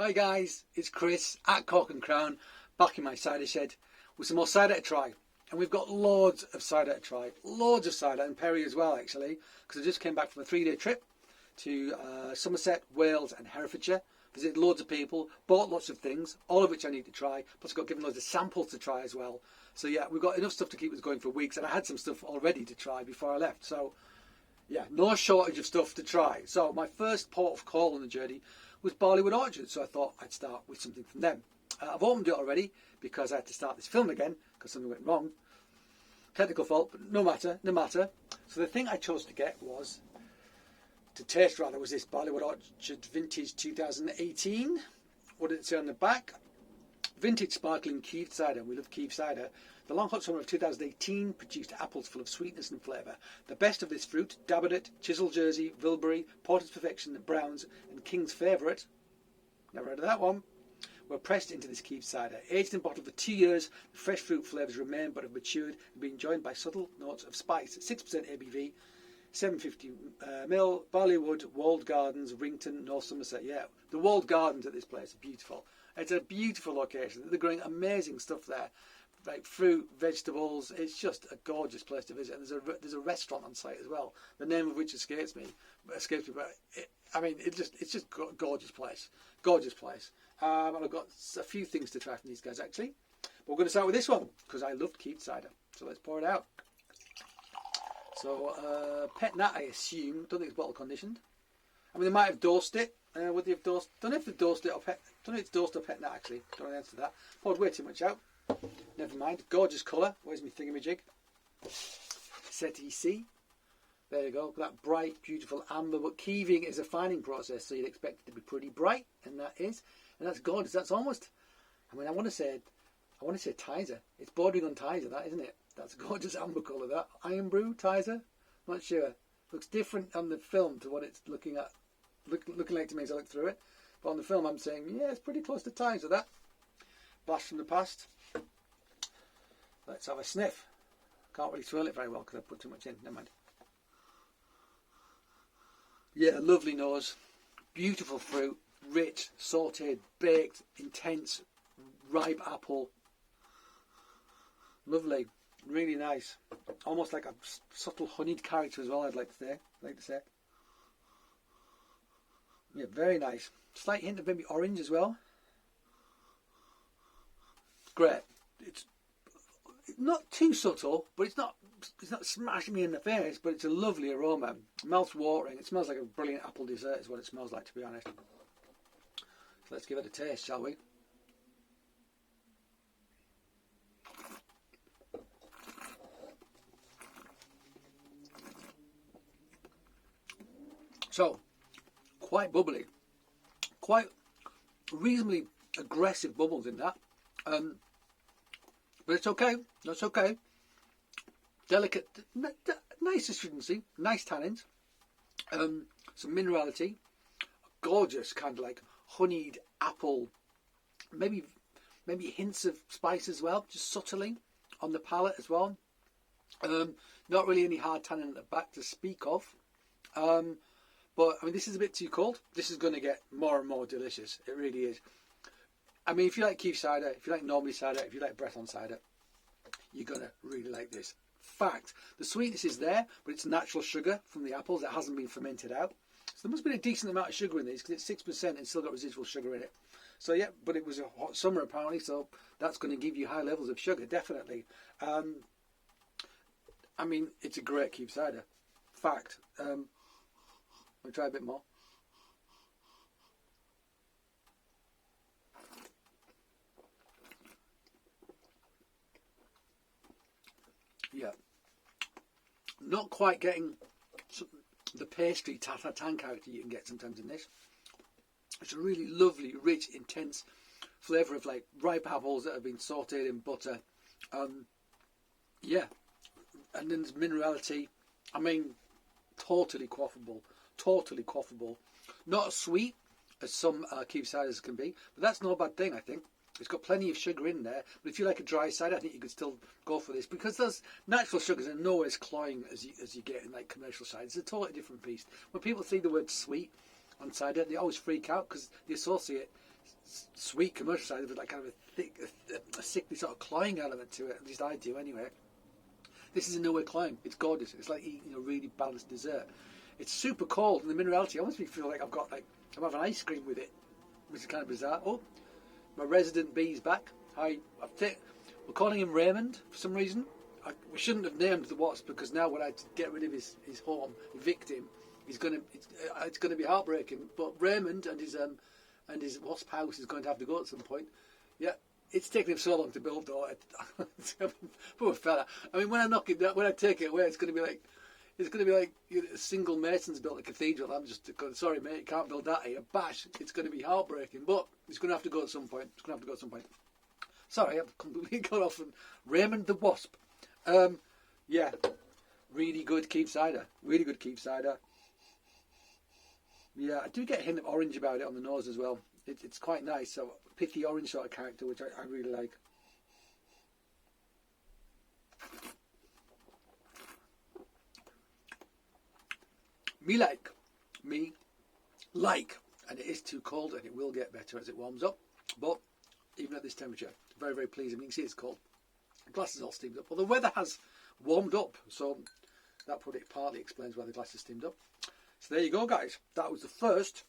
Hi guys, it's Chris at Cork and Crown, back in my cider shed with some more cider to try. And we've got loads of cider to try, loads of cider, and Perry as well actually, because I just came back from a 3-day trip to Somerset, Wales and Herefordshire. Visited loads of people, bought lots of things, all of which I need to try, plus I got given loads of samples to try as well. So yeah, we've got enough stuff to keep us going for weeks, and I had some stuff already to try before I left. So yeah, no shortage of stuff to try. So my first port of call on the journey was Barleywood Orchard, so I thought I'd start with something from them. I've opened it already because I had to start this film again because something went wrong. Technical fault, but no matter. So the thing I chose to get was, to taste rather, was this Barleywood Orchard Vintage 2018. What did it say on the back? Vintage sparkling Keeved cider. We love Keeved cider. The long hot summer of 2018 produced apples full of sweetness and flavour. The best of this fruit, Dabbitt, Chisel Jersey, Vilbury, Porter's Perfection, Browns and King's Favourite, never heard of that one, were pressed into this Keeved cider. Aged and bottled for 2 years, the fresh fruit flavours remain but have matured and been joined by subtle notes of spice. 6% ABV, 750ml, Barleywood, Walled Gardens, Rington, North Somerset. Yeah, the Walled Gardens at this place are beautiful. It's a beautiful location. They're growing amazing stuff there, like fruit, vegetables. It's just a gorgeous place to visit. And there's a restaurant on site as well, the name of which escapes me. But it's just a gorgeous place. Gorgeous place. And I've got a few things to try from these guys actually. But we're going to start with this one because I loved Keeved cider. So let's pour it out. So Pet Nat, I assume. Don't think it's bottle conditioned. I mean, they might have dosed it. Would they have dosed? Don't know if they've dosed it or Pet. Don't know if it's dosed or Pet Nat actually. Don't know the answer to that. Poured way too much out. Never mind. Gorgeous colour. Where's my thingamajig? Set EC. There you go. That bright, beautiful amber. But keeving is a fining process, so you'd expect it to be pretty bright, and that is. And that's gorgeous. That's almost. I mean, I want to say Tizer. It's bordering on Tizer, that isn't it? That's a gorgeous amber colour. That Iron Brew Tizer. Not sure. Looks different on the film to what it's looking at. Looking like to me as I look through it. But on the film, I'm saying, yeah, it's pretty close to Tizer. That. Blast from the past. Let's have a sniff. Can't really swirl it very well because I put too much in. Never mind. Yeah, lovely nose. Beautiful fruit. Rich, sautéed, baked, intense, ripe apple. Lovely. Really nice. Almost like a subtle honeyed character as well, I'd like to say. Yeah, very nice. Slight hint of maybe orange as well. Great. It's not too subtle, but it's not smashing me in the face, but it's a lovely aroma. Mouth watering. It smells like a brilliant apple dessert is what it smells like, to be honest. So let's give it a taste, shall we? So, quite bubbly. Quite reasonably aggressive bubbles in that. But it's okay. That's okay. Delicate, nice astringency, nice tannins, some minerality, gorgeous kind of like honeyed apple, maybe hints of spice as well, just subtly on the palate as well. Not really any hard tannin at the back to speak of. But I mean, this is a bit too cold. This is going to get more and more delicious. It really is. I mean, if you like Keeved cider, if you like Normandy cider, if you like Breton cider, you're going to really like this. Fact, the sweetness is there, but it's natural sugar from the apples. It hasn't been fermented out. So there must have been a decent amount of sugar in these because it's 6% and still got residual sugar in it. So yeah, but it was a hot summer apparently, so that's going to give you high levels of sugar, definitely. I mean, it's a great Keeved cider. Fact. I'll try a bit more. Yeah. Not quite getting the pastry tartare character you can get sometimes in this. It's a really lovely, rich, intense flavour of like ripe apples that have been sautéed in butter. Yeah. And then there's minerality. I mean, totally quaffable. Totally quaffable. Not as sweet as some Keeved ciders can be, but that's no bad thing, I think. It's got plenty of sugar in there, but if you like a dry cider, I think you could still go for this because those natural sugars are nowhere as cloying as you get in like commercial cider. It's a totally different beast. When people see the word sweet on cider, they always freak out because they associate sweet commercial cider with like kind of a thick, a sickly sort of cloying element to it. At least I do anyway. This is in no way cloying. It's gorgeous. It's like eating a really balanced dessert. It's super cold, and the minerality almost makes me feel like I'm having ice cream with it, which is kind of bizarre. Oh, my resident bee's back. We're calling him Raymond for some reason. We shouldn't have named the wasp, because now when I get rid of his home, evict him, it's gonna be heartbreaking. But Raymond and his wasp house is going to have to go at some point. Yeah, it's taken him so long to build though. Poor fella. I mean, when I take it away, it's going to be like a single mason's built a cathedral. I'm just going, sorry mate, you can't build that here. Bash. It's going to be heartbreaking, but it's going to have to go at some point. Sorry, I've completely got off on Raymond the Wasp. Yeah, really good Keeved cider. Really good Keeved cider. Yeah, I do get a hint of orange about it on the nose as well. It's quite nice. So pithy orange sort of character, which I really like. Me like, and it is too cold, and it will get better as it warms up. But even at this temperature, very, very pleasing. You can see it's cold. The glass is all steamed up. Well, the weather has warmed up, so that probably partly explains why the glass is steamed up. So there you go, guys. That was the first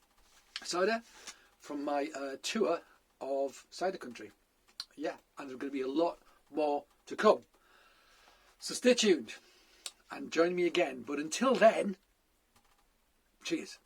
cider from my tour of cider country. Yeah, and there's going to be a lot more to come. So stay tuned and join me again. But until then, cheers.